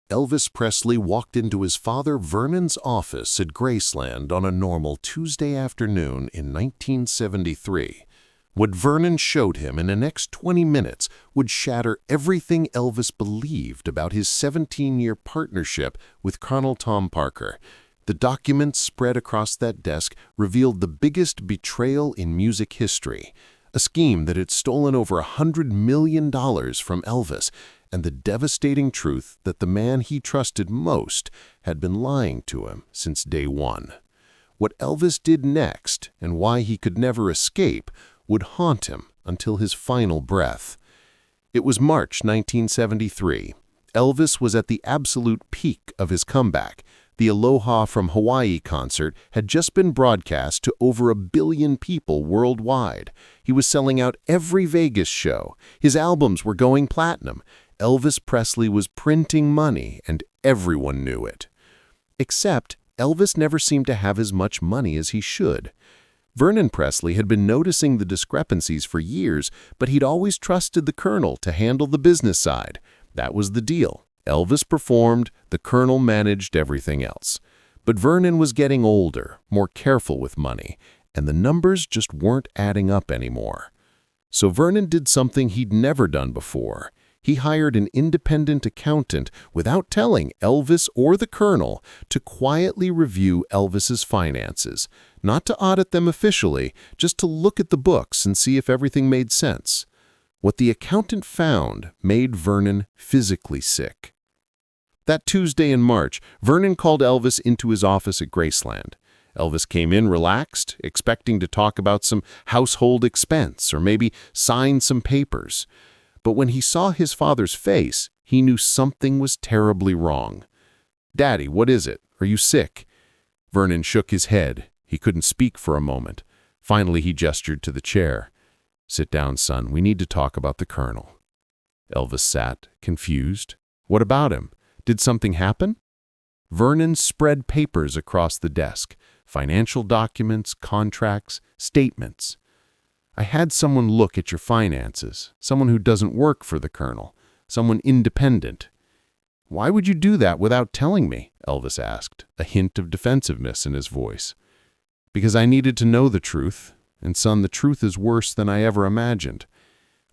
Elvis Presley walked into his father Vernon's office at Graceland on a normal Tuesday afternoon in 1973. What Vernon showed him in the next 20 minutes would shatter everything Elvis believed about his 17-year partnership with Colonel Tom Parker. The documents spread across that desk revealed the biggest betrayal in music history, a scheme that had stolen over $100 million from Elvis, and the devastating truth that the man he trusted most had been lying to him since day one. What Elvis did next, and why he could never escape, would haunt him until his final breath. It was March 1973. Elvis was at the absolute peak of his comeback. The Aloha from Hawaii concert had just been broadcast to over 1 billion people worldwide. He was selling out every Vegas show. His albums were going platinum. Elvis Presley was printing money, and everyone knew it. Except Elvis never seemed to have as much money as he should. Vernon Presley had been noticing the discrepancies for years, but he'd always trusted the Colonel to handle the business side. That was the deal. Elvis performed, the Colonel managed everything else. But Vernon was getting older, more careful with money, and the numbers just weren't adding up anymore. So Vernon did something he'd never done before. He hired an independent accountant without telling Elvis or the Colonel to quietly review Elvis's finances, not to audit them officially, just to look at the books and see if everything made sense. What the accountant found made Vernon physically sick. That Tuesday in March, Vernon called Elvis into his office at Graceland. Elvis came in relaxed, expecting to talk about some household expense or maybe sign some papers. But when he saw his father's face, he knew something was terribly wrong. "Daddy, what is it? Are you sick?" Vernon shook his head. He couldn't speak for a moment. Finally, he gestured to the chair. "Sit down, son. We need to talk about the Colonel." Elvis sat, confused. What about him? Did something happen? Vernon spread papers across the desk, financial documents, contracts, statements. "I had someone look at your finances, someone who doesn't work for the Colonel, someone independent." "Why would you do that without telling me?" Elvis asked, a hint of defensiveness in his voice. "Because I needed to know the truth, and son, the truth is worse than I ever imagined."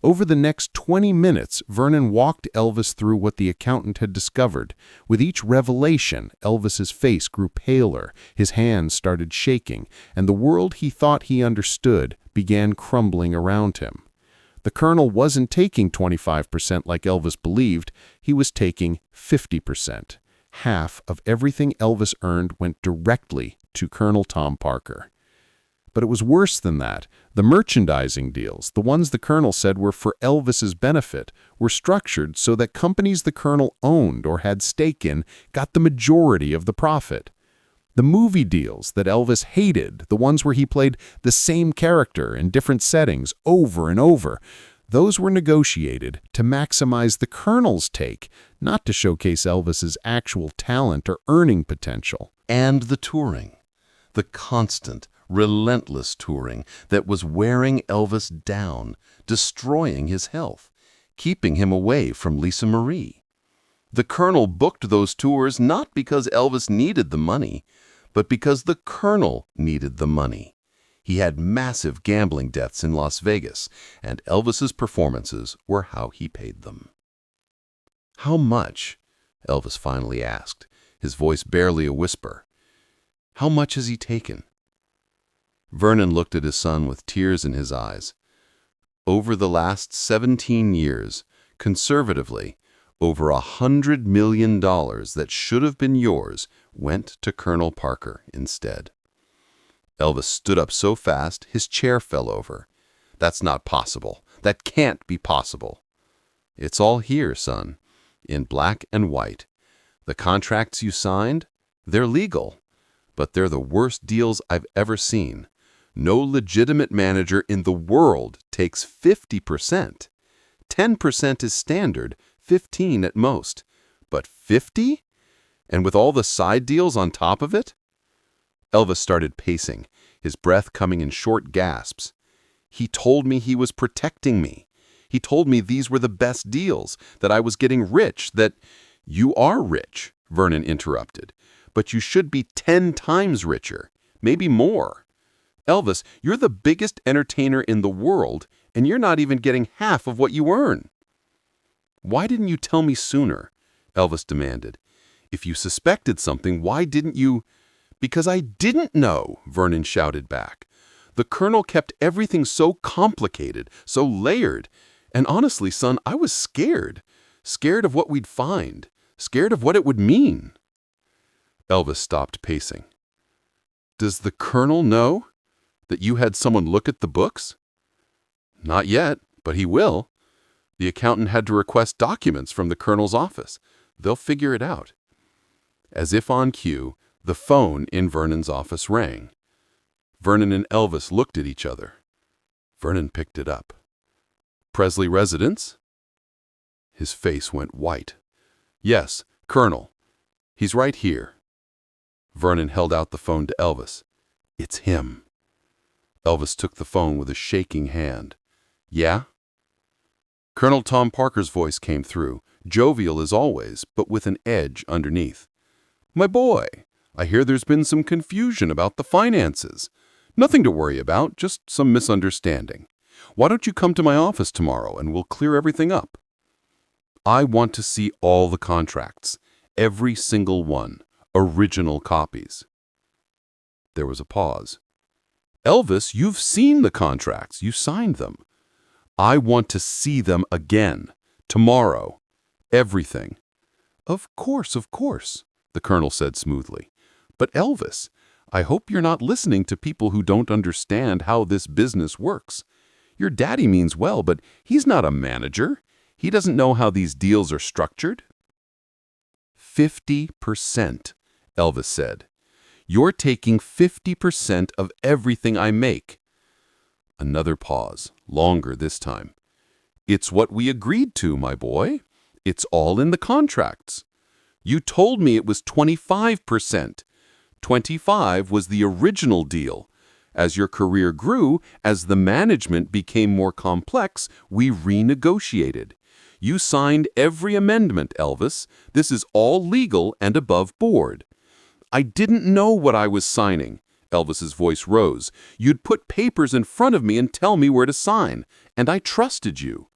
Over the next 20 minutes, Vernon walked Elvis through what the accountant had discovered. With each revelation, Elvis's face grew paler, his hands started shaking, and the world he thought he understood began crumbling around him. The Colonel wasn't taking 25% like Elvis believed. He was taking 50%. Half of everything Elvis earned went directly to Colonel Tom Parker. But it was worse than that. The merchandising deals, the ones the Colonel said were for Elvis's benefit, were structured so that companies the Colonel owned or had stake in got the majority of the profit. The movie deals that Elvis hated, the ones where he played the same character in different settings over and over, those were negotiated to maximize the Colonel's take, not to showcase Elvis's actual talent or earning potential. And the touring. The constant, relentless touring that was wearing Elvis down, destroying his health, keeping him away from Lisa Marie. The Colonel booked those tours not because Elvis needed the money, but because the Colonel needed the money. He had massive gambling debts in Las Vegas, and Elvis's performances were how he paid them. "How much?" Elvis finally asked, his voice barely a whisper. "How much has he taken?" Vernon looked at his son with tears in his eyes. "Over the last 17 years, conservatively, over $100 million that should have been yours went to Colonel Parker instead." Elvis stood up so fast, his chair fell over. "That's not possible. That can't be possible." "It's all here, son, in black and white. The contracts you signed, they're legal, but they're the worst deals I've ever seen. No legitimate manager in the world takes 50%. 10% is standard, 15 at most. But 50? And with all the side deals on top of it?" Elvis started pacing, his breath coming in short gasps. "He told me he was protecting me. He told me these were the best deals, that I was getting rich, that "You are rich," Vernon interrupted, "but you should be 10 times richer, maybe more. Elvis, you're the biggest entertainer in the world, and you're not even getting half of what you earn." "Why didn't you tell me sooner?" Elvis demanded. "If you suspected something, why didn't you—" "Because I didn't know," Vernon shouted back. "The Colonel kept everything so complicated, so layered, and honestly, son, I was scared. Scared of what we'd find. Scared of what it would mean." Elvis stopped pacing. "Does the Colonel know that you had someone look at the books?" "Not yet, but he will. The accountant had to request documents from the Colonel's office. They'll figure it out." As if on cue, the phone in Vernon's office rang. Vernon and Elvis looked at each other. Vernon picked it up. "Presley residence?" His face went white. "Yes, Colonel. He's right here." Vernon held out the phone to Elvis. "It's him." Elvis took the phone with a shaking hand. "Yeah?" Colonel Tom Parker's voice came through, jovial as always, but with an edge underneath. "My boy, I hear there's been some confusion about the finances. Nothing to worry about, just some misunderstanding. Why don't you come to my office tomorrow and we'll clear everything up?" "I want to see all the contracts, every single one, original copies." There was a pause. "Elvis, you've seen the contracts. You signed them." "I want to see them again. Tomorrow. Everything." Of course," the Colonel said smoothly. "But Elvis, I hope you're not listening to people who don't understand how this business works. Your daddy means well, but he's not a manager. He doesn't know how these deals are structured." 50%, Elvis said. "You're taking 50% of everything I make." Another pause, longer this time. "It's what we agreed to, my boy. It's all in the contracts. You told me it was 25%. 25 was the original deal. As your career grew, as the management became more complex, we renegotiated. You signed every amendment, Elvis. This is all legal and above board." "I didn't know what I was signing." Elvis's voice rose. "You'd put papers in front of me and tell me where to sign, and I trusted you."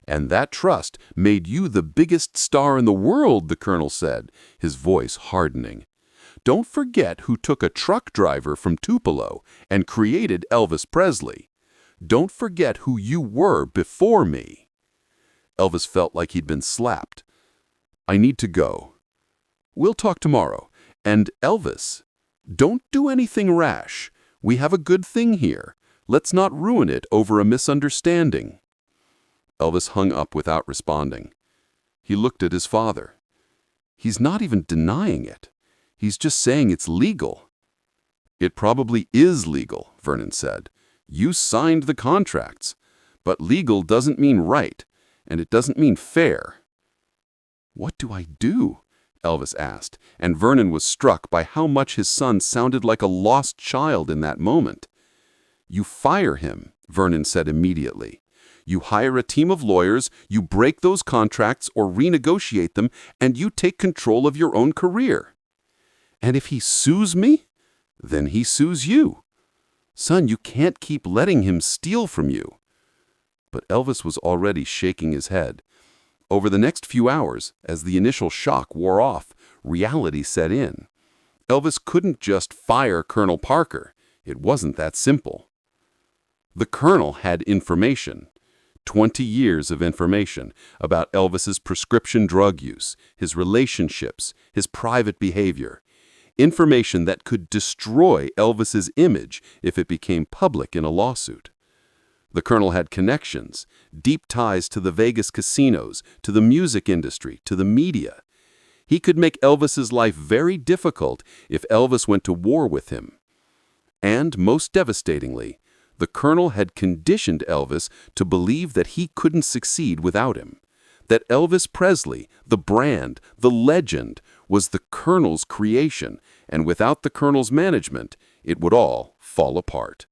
"And that trust made you the biggest star in the world," the Colonel said, his voice hardening. "Don't forget who took a truck driver from Tupelo and created Elvis Presley. Don't forget who you were before me." Elvis felt like he'd been slapped. "I need to go." "We'll talk tomorrow. And Elvis, don't do anything rash. We have a good thing here. Let's not ruin it over a misunderstanding." Elvis hung up without responding. He looked at his father. "He's not even denying it. He's just saying it's legal." "It probably is legal," Vernon said. "You signed the contracts. But legal doesn't mean right, and it doesn't mean fair." "What do I do?" Elvis asked, and Vernon was struck by how much his son sounded like a lost child in that moment. "You fire him," Vernon said immediately. "You hire a team of lawyers, you break those contracts or renegotiate them, and you take control of your own career." "And if he sues me?" "Then he sues you." "Son, you can't keep letting him steal from you." But Elvis was already shaking his head. Over the next few hours, as the initial shock wore off, reality set in. Elvis couldn't just fire Colonel Parker. It wasn't that simple. The Colonel had information. 20 years of information about Elvis's prescription drug use, his relationships, his private behavior. Information that could destroy Elvis's image if it became public in a lawsuit. The Colonel had connections, deep ties to the Vegas casinos, to the music industry, to the media. He could make Elvis's life very difficult if Elvis went to war with him. And, most devastatingly, the Colonel had conditioned Elvis to believe that he couldn't succeed without him. That Elvis Presley, the brand, the legend, was the Colonel's creation, and without the Colonel's management, it would all fall apart.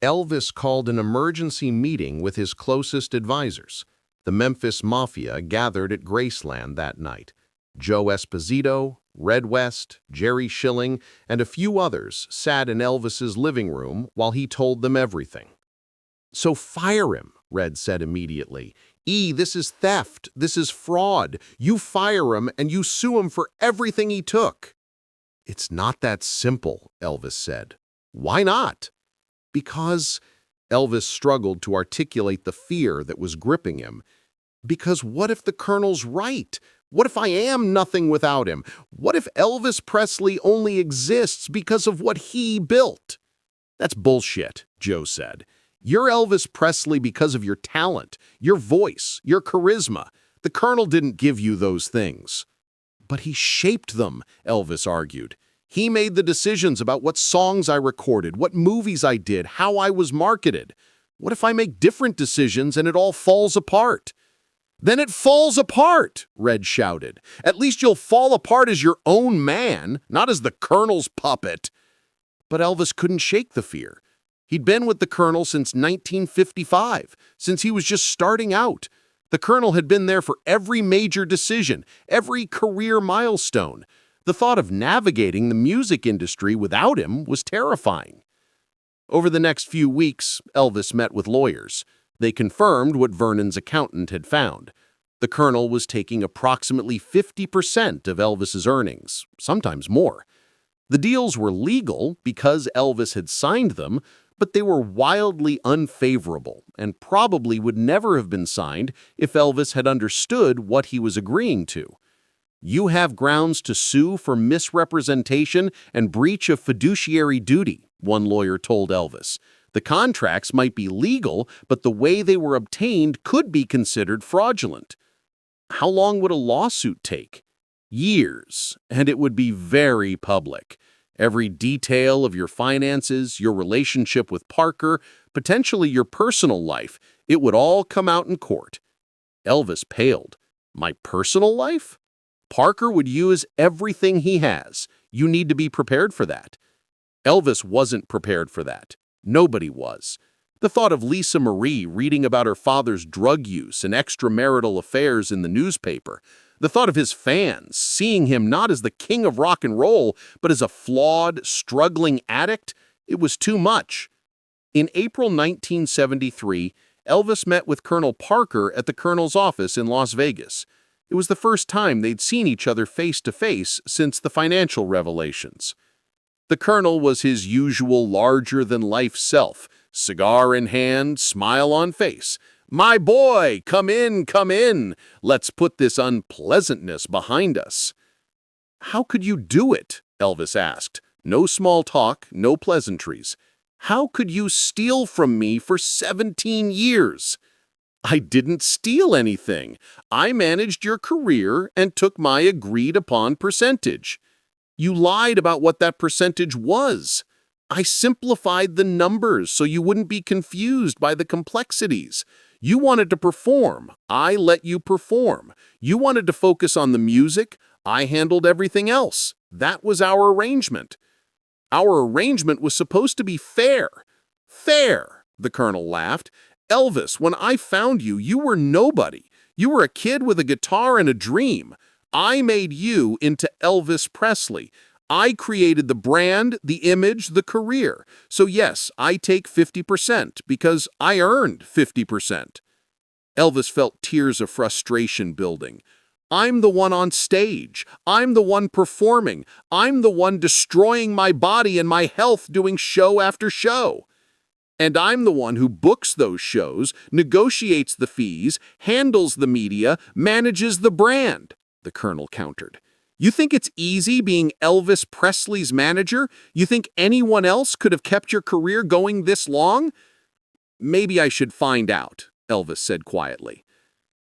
Elvis called an emergency meeting with his closest advisors. The Memphis Mafia gathered at Graceland that night. Joe Esposito, Red West, Jerry Schilling, and a few others sat in Elvis's living room while he told them everything. "So fire him," Red said immediately. This is theft. This is fraud. You fire him and you sue him for everything he took." "It's not that simple," Elvis said. "Why not?" "Because," Elvis struggled to articulate the fear that was gripping him, "because what if the Colonel's right? What if I am nothing without him? What if Elvis Presley only exists because of what he built?" "That's bullshit," Joe said. "You're Elvis Presley because of your talent, your voice, your charisma. The Colonel didn't give you those things." "But he shaped them," Elvis argued. "He made the decisions about what songs I recorded, what movies I did, how I was marketed. What if I make different decisions and it all falls apart?" "Then it falls apart," Red shouted. "At least you'll fall apart as your own man, not as the Colonel's puppet." But Elvis couldn't shake the fear. He'd been with the Colonel since 1955, since he was just starting out. The Colonel had been there for every major decision, every career milestone. The thought of navigating the music industry without him was terrifying. Over the next few weeks, Elvis met with lawyers. They confirmed what Vernon's accountant had found. The Colonel was taking approximately 50% of Elvis's earnings, sometimes more. The deals were legal because Elvis had signed them, but they were wildly unfavorable and probably would never have been signed if Elvis had understood what he was agreeing to. "You have grounds to sue for misrepresentation and breach of fiduciary duty," one lawyer told Elvis. "The contracts might be legal, but the way they were obtained could be considered fraudulent." How long would a lawsuit take? Years, and it would be very public. Every detail of your finances, your relationship with Parker, potentially your personal life, it would all come out in court. Elvis paled. "My personal life? Parker would use everything he has. You need to be prepared for that." Elvis wasn't prepared for that. Nobody was. The thought of Lisa Marie reading about her father's drug use and extramarital affairs in the newspaper, the thought of his fans seeing him not as the king of rock and roll, but as a flawed, struggling addict, it was too much. In April 1973, Elvis met with Colonel Parker at the Colonel's office in Las Vegas. It was the first time they'd seen each other face to face since the financial revelations. The Colonel was his usual larger-than-life self, cigar in hand, smile on face. "My boy, come in, come in. Let's put this unpleasantness behind us." "How could you do it?" Elvis asked. No small talk, no pleasantries. "How could you steal from me for 17 years?" "I didn't steal anything. I managed your career and took my agreed-upon percentage." "You lied about what that percentage was." "I simplified the numbers so you wouldn't be confused by the complexities. You wanted to perform. I let you perform. You wanted to focus on the music. I handled everything else. That was our arrangement." "Our arrangement was supposed to be fair." "Fair," the Colonel laughed. "Elvis, when I found you, you were nobody. You were a kid with a guitar and a dream. I made you into Elvis Presley. I created the brand, the image, the career. So yes, I take 50% because I earned 50%. Elvis felt tears of frustration building. "I'm the one on stage. I'm the one performing. I'm the one destroying my body and my health doing show after show. And I'm the one who books those shows, negotiates the fees, handles the media, manages the brand," the Colonel countered. "You think it's easy being Elvis Presley's manager? You think anyone else could have kept your career going this long?" "Maybe I should find out," Elvis said quietly.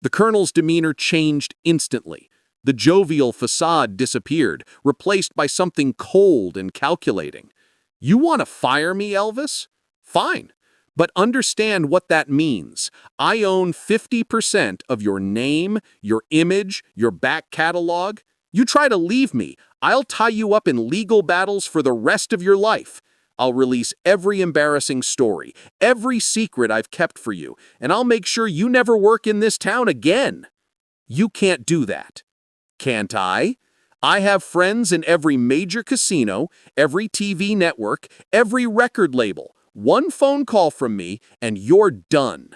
The Colonel's demeanor changed instantly. The jovial facade disappeared, replaced by something cold and calculating. "You want to fire me, Elvis? Fine. But understand what that means. I own 50% of your name, your image, your back catalog. You try to leave me, I'll tie you up in legal battles for the rest of your life. I'll release every embarrassing story, every secret I've kept for you, and I'll make sure you never work in this town again. You can't do that." Can't I? I have friends in every major casino, every TV network, every record label. One phone call from me, and you're done."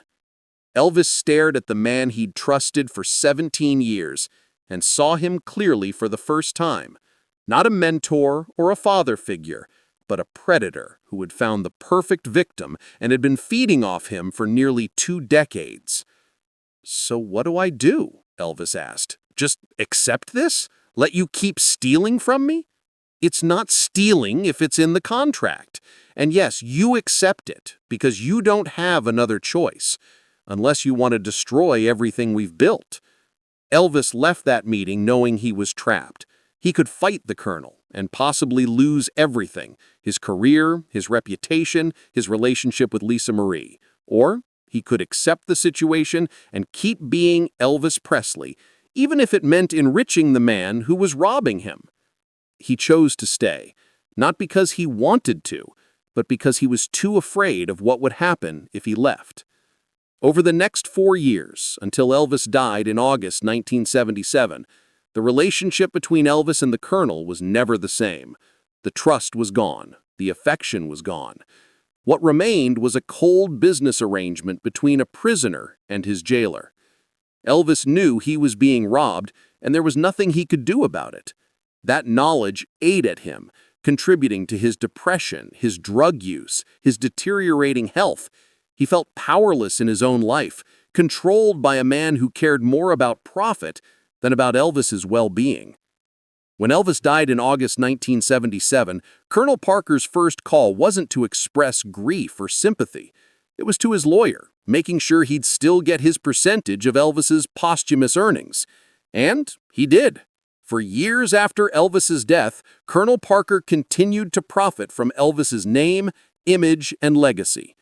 Elvis stared at the man he'd trusted for 17 years and saw him clearly for the first time. Not a mentor or a father figure, but a predator who had found the perfect victim and had been feeding off him for nearly 2 decades. "So what do I do?" Elvis asked. "Just accept this? Let you keep stealing from me?" "It's not stealing if it's in the contract. And yes, you accept it because you don't have another choice, unless you want to destroy everything we've built." Elvis left that meeting knowing he was trapped. He could fight the Colonel and possibly lose everything: his career, his reputation, his relationship with Lisa Marie. Or he could accept the situation and keep being Elvis Presley, even if it meant enriching the man who was robbing him. He chose to stay, not because he wanted to, but because he was too afraid of what would happen if he left. Over the next 4 years, until Elvis died in August 1977, the relationship between Elvis and the Colonel was never the same. The trust was gone. The affection was gone. What remained was a cold business arrangement between a prisoner and his jailer. Elvis knew he was being robbed, and there was nothing he could do about it. That knowledge ate at him, contributing to his depression, his drug use, his deteriorating health. He felt powerless in his own life, controlled by a man who cared more about profit than about Elvis's well-being. When Elvis died in August 1977, Colonel Parker's first call wasn't to express grief or sympathy. It was to his lawyer, making sure he'd still get his percentage of Elvis's posthumous earnings. And he did. For years after Elvis's death, Colonel Parker continued to profit from Elvis's name, image, and legacy.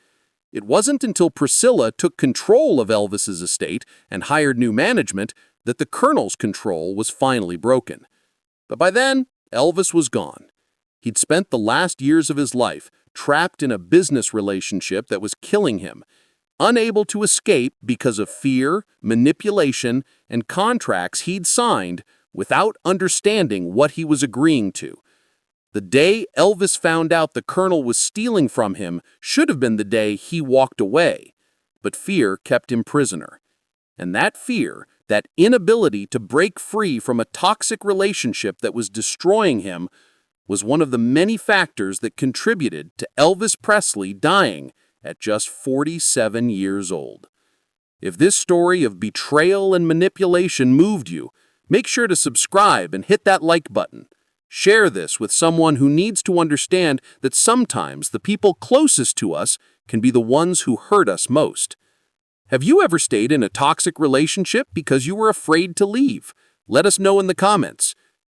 It wasn't until Priscilla took control of Elvis's estate and hired new management that the Colonel's control was finally broken. But by then, Elvis was gone. He'd spent the last years of his life trapped in a business relationship that was killing him, unable to escape because of fear, manipulation, and contracts he'd signed without understanding what he was agreeing to. The day Elvis found out the Colonel was stealing from him should have been the day he walked away, but fear kept him prisoner. And that fear, that inability to break free from a toxic relationship that was destroying him, was one of the many factors that contributed to Elvis Presley dying at just 47 years old. If this story of betrayal and manipulation moved you, make sure to subscribe and hit that like button. Share this with someone who needs to understand that sometimes the people closest to us can be the ones who hurt us most. Have you ever stayed in a toxic relationship because you were afraid to leave? Let us know in the comments.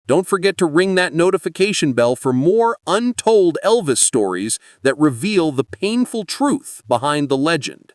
Don't forget to ring that notification bell for more untold Elvis stories that reveal the painful truth behind the legend.